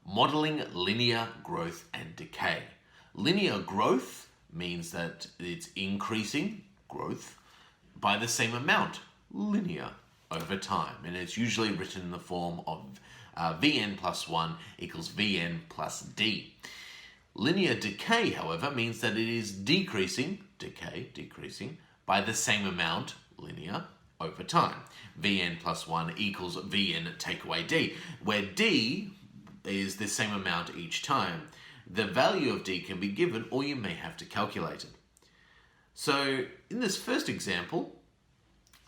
Modeling linear growth and decay. Linear growth means that it's increasing growth by the same amount, linear, over time. And it's usually written in the form of Vn plus 1 equals Vn plus d. Linear decay, however, means that it is decreasing by the same amount, linear, over time. Vn plus 1 equals Vn take away d, where d is the same amount each time. The value of d can be given, or you may have to calculate it. So in this first example,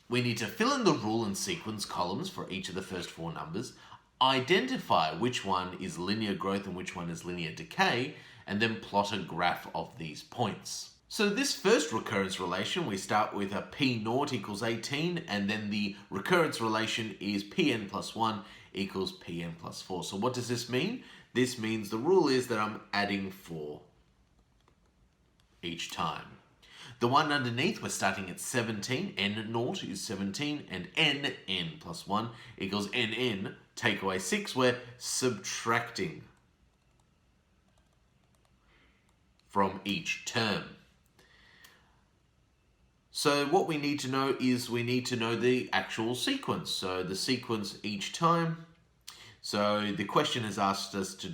we need to fill in the rule and sequence columns for each of the first four numbers, identify which one is linear growth and which one is linear decay, and then plot a graph of these points. So this first recurrence relation, we start with a P0 equals 18, and then the recurrence relation is Pn plus 1 equals Pn plus 4. So what does this mean? This means the rule is that I'm adding 4 each time. The one underneath, we're starting at 17, n0 is 17, and nn plus 1 equals nn, take away 6, we're subtracting from each term. So what we need to know is we need to know the actual sequence. So the sequence each time. So the question has asked us to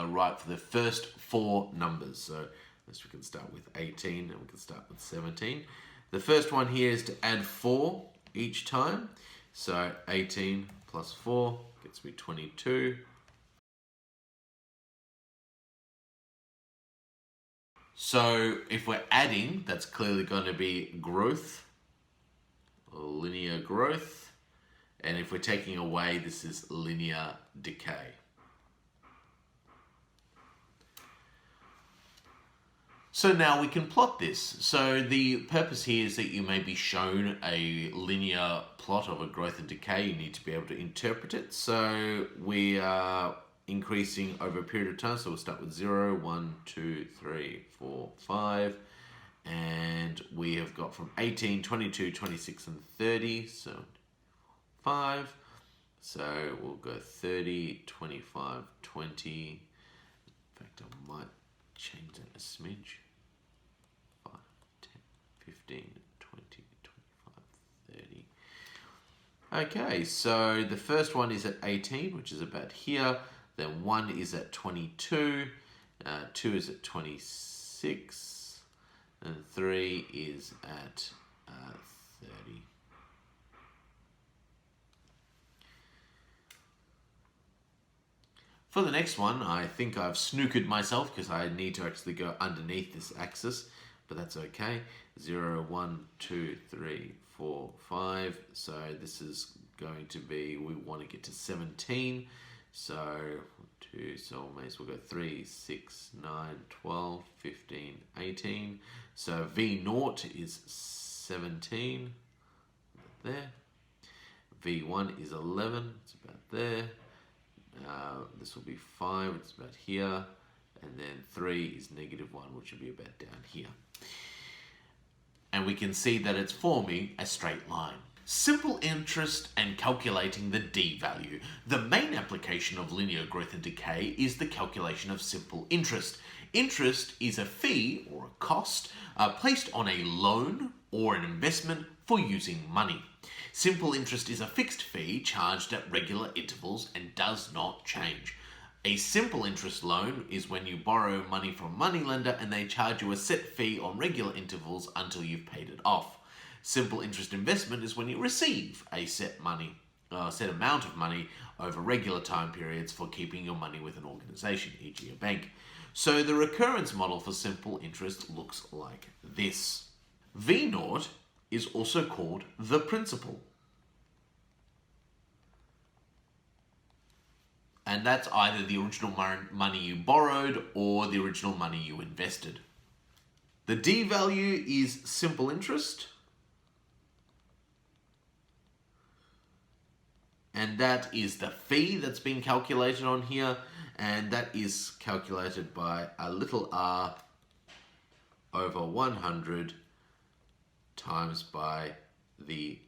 write for the first four numbers. So we can start with 18 and we can start with 17. The first one here is to add 4 each time. So 18 plus 4 gets me 22. So if we're adding, that's clearly going to be growth, linear growth. And if we're taking away, this is linear decay. So now we can plot this. So the purpose here is that you may be shown a linear plot of a growth and decay. You need to be able to interpret it. So we are increasing over a period of time. So we'll start with 0, 1, 2, 3, 4, 5. And we have got from 18, 22, 26, and 30. So 5. So we'll go 30, 25, 20. In fact, I might change that a smidge. 5, 10, 15, 20, 25, 30. Okay, so the first one is at 18, which is about here. Then 1 is at 22, 2 is at 26, and 3 is at 30. For the next one, I think I've snookered myself because I need to actually go underneath this axis, but that's okay. 0, 1, 2, 3, 4, 5. So this is going to be, we want to get to 17. So 2, so may as well go 3, 6, 9, 12, 15, 18. So V0 is 17, there. V1 is 11, it's about there. This will be 5, it's about here. And then 3 is -1, which will be about down here. And we can see that it's forming a straight line. Simple interest and calculating the D value. The main application of linear growth and decay is the calculation of simple interest. Interest is a fee or a cost placed on a loan or an investment for using money. Simple interest is a fixed fee charged at regular intervals and does not change. A simple interest loan is when you borrow money from a moneylender and they charge you a set fee on regular intervals until you've paid it off. Simple interest investment is when you receive a set amount of money over regular time periods for keeping your money with an organization, e.g. a bank. So the recurrence model for simple interest looks like this. V0 is also called the principal. And that's either the original money you borrowed or the original money you invested. The D value is simple interest. And that is the fee that's been calculated on here. And that is calculated by a little r over 100 times by the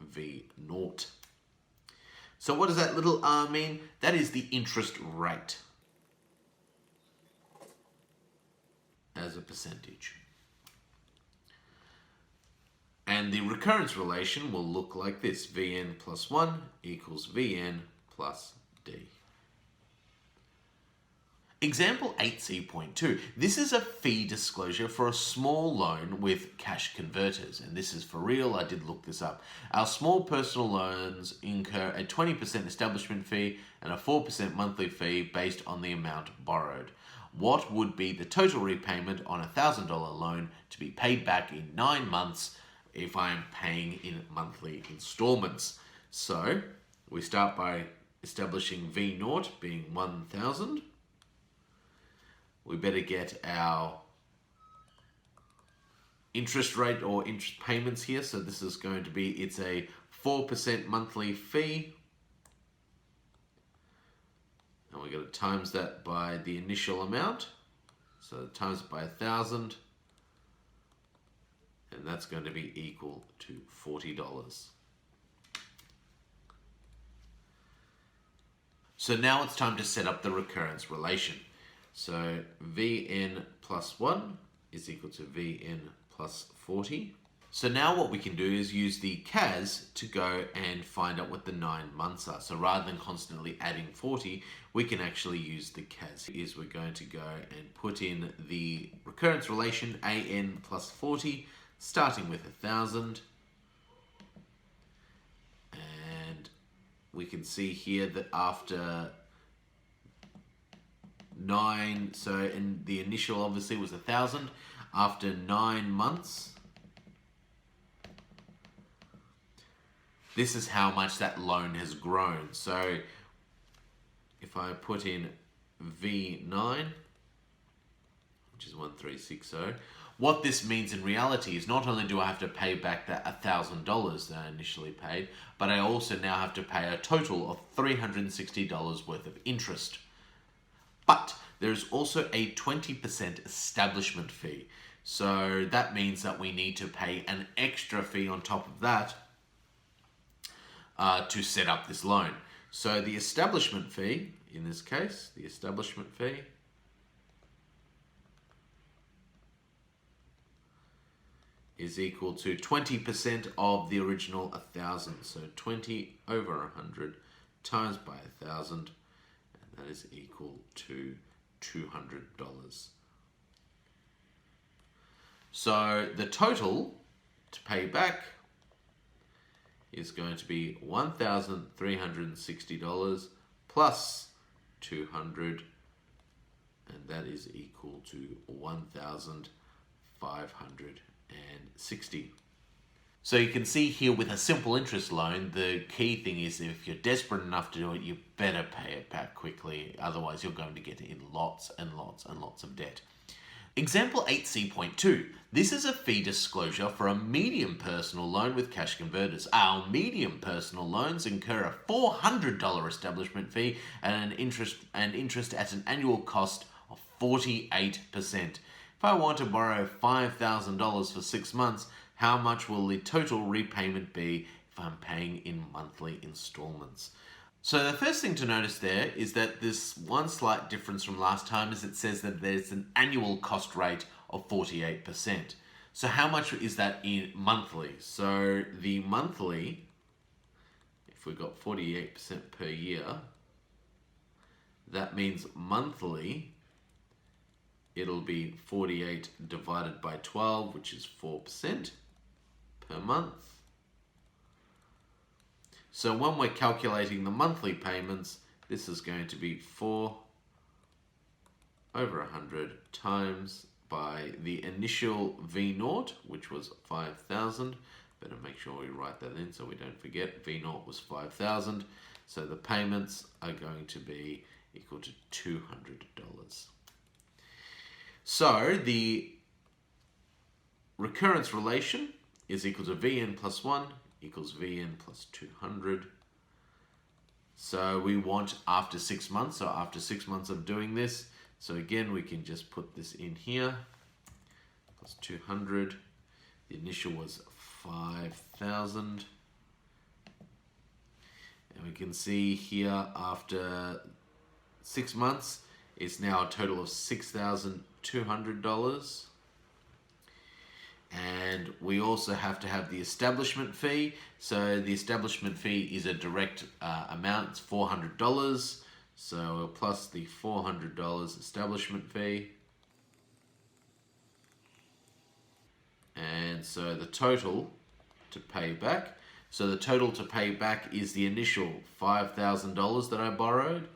V0. So what does that little r mean? That is the interest rate as a percentage. And the recurrence relation will look like this. Vn plus 1 equals Vn plus D. Example 8c.2. This is a fee disclosure for a small loan with cash converters. And this is for real, I did look this up. Our small personal loans incur a 20% establishment fee and a 4% monthly fee based on the amount borrowed. What would be the total repayment on a $1,000 loan to be paid back in 9 months if I'm paying in monthly installments? So we start by establishing V0 being 1,000. We better get our interest rate or interest payments here. So this is going to be, it's a 4% monthly fee. And we're going to times that by the initial amount. So times it by 1,000. And that's going to be equal to $40. So now it's time to set up the recurrence relation. So Vn plus 1 is equal to Vn plus 40. So now what we can do is use the CAS to go and find out what the 9 months are. So rather than constantly adding 40, we can actually use the CAS. Is we're going to go and put in the recurrence relation An plus 40, starting with 1,000. And we can see here that after 9, so in the initial obviously was 1,000. After 9 months, this is how much that loan has grown. So if I put in V9, which is 1360, what this means in reality is not only do I have to pay back that $1,000 that I initially paid, but I also now have to pay a total of $360 worth of interest. But there's also a 20% establishment fee. So that means that we need to pay an extra fee on top of that to set up this loan. So the establishment fee, in this case, the establishment fee is equal to 20% of the original 1,000. So 20 over 100 times by 1,000, and that is equal to $200. So the total to pay back is going to be $1,360 plus 200, and that is equal to 1,560. So you can see here with a simple interest loan, the key thing is if you're desperate enough to do it, you better pay it back quickly. Otherwise, you're going to get in lots and lots and lots of debt. Example 8c.2. This is a fee disclosure for a medium personal loan with cash converters. Our medium personal loans incur a $400 establishment fee and interest at an annual cost of 48%. If I want to borrow $5,000 for 6 months, how much will the total repayment be if I'm paying in monthly installments? So the first thing to notice there is that this one slight difference from last time is it says that there's an annual cost rate of 48%. So how much is that in monthly? So the monthly, if we've got 48% per year, that means monthly it'll be 48 divided by 12, which is 4% per month. So when we're calculating the monthly payments, this is going to be 4 over 100 times by the initial V0, which was 5,000. Better make sure we write that in so we don't forget. V0 was 5,000. So the payments are going to be equal to $200. So the recurrence relation is equal to Vn plus 1 equals Vn plus 200. So we want after 6 months, so after 6 months of doing this, so again we can just put this in here, plus 200. The initial was 5,000. And we can see here after 6 months, it's now a total of $6,200. And we also have to have the establishment fee. So the establishment fee is a direct amount, it's $400. So we'll plus the $400 establishment fee. And so the total to pay back. So the total to pay back is the initial $5,000 that I borrowed,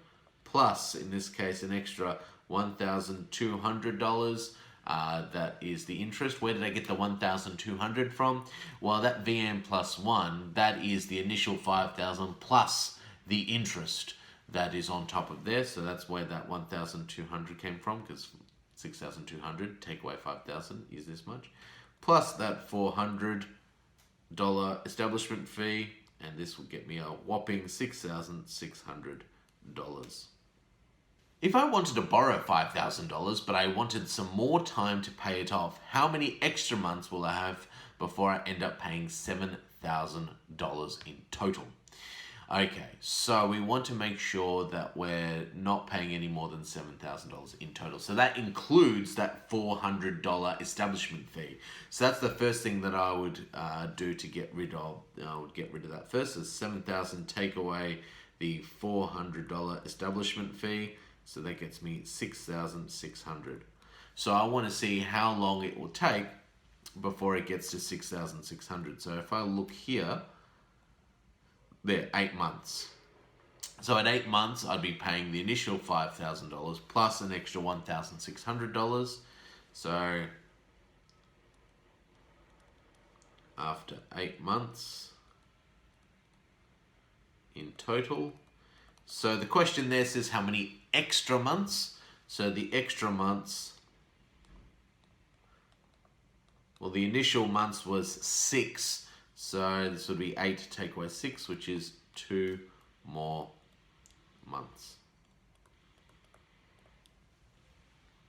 plus, in this case, an extra $1,200. That is the interest. Where did I get the 1,200 from? Well, that VM plus 1, that is the initial 5,000 plus the interest that is on top of there. So that's where that 1,200 came from, because 6,200 take away 5,000 is this much, plus that $400 establishment fee, and this will get me a whopping $6,600. If I wanted to borrow $5,000, but I wanted some more time to pay it off, how many extra months will I have before I end up paying $7,000 in total? Okay, so we want to make sure that we're not paying any more than $7,000 in total. So that includes that $400 establishment fee. So that's the first thing that I would do to get rid of. I would get rid of that first. So $7,000, take away the $400 establishment fee. So that gets me $6,600. So I want to see how long it will take before it gets to $6,600. So if I look here, there, 8 months. So at 8 months, I'd be paying the initial $5,000 plus an extra $1,600. So after 8 months in total. So the question there says how many extra months. So the extra months, well, the initial months was 6. So this would be 8 take away 6, which is 2 more months.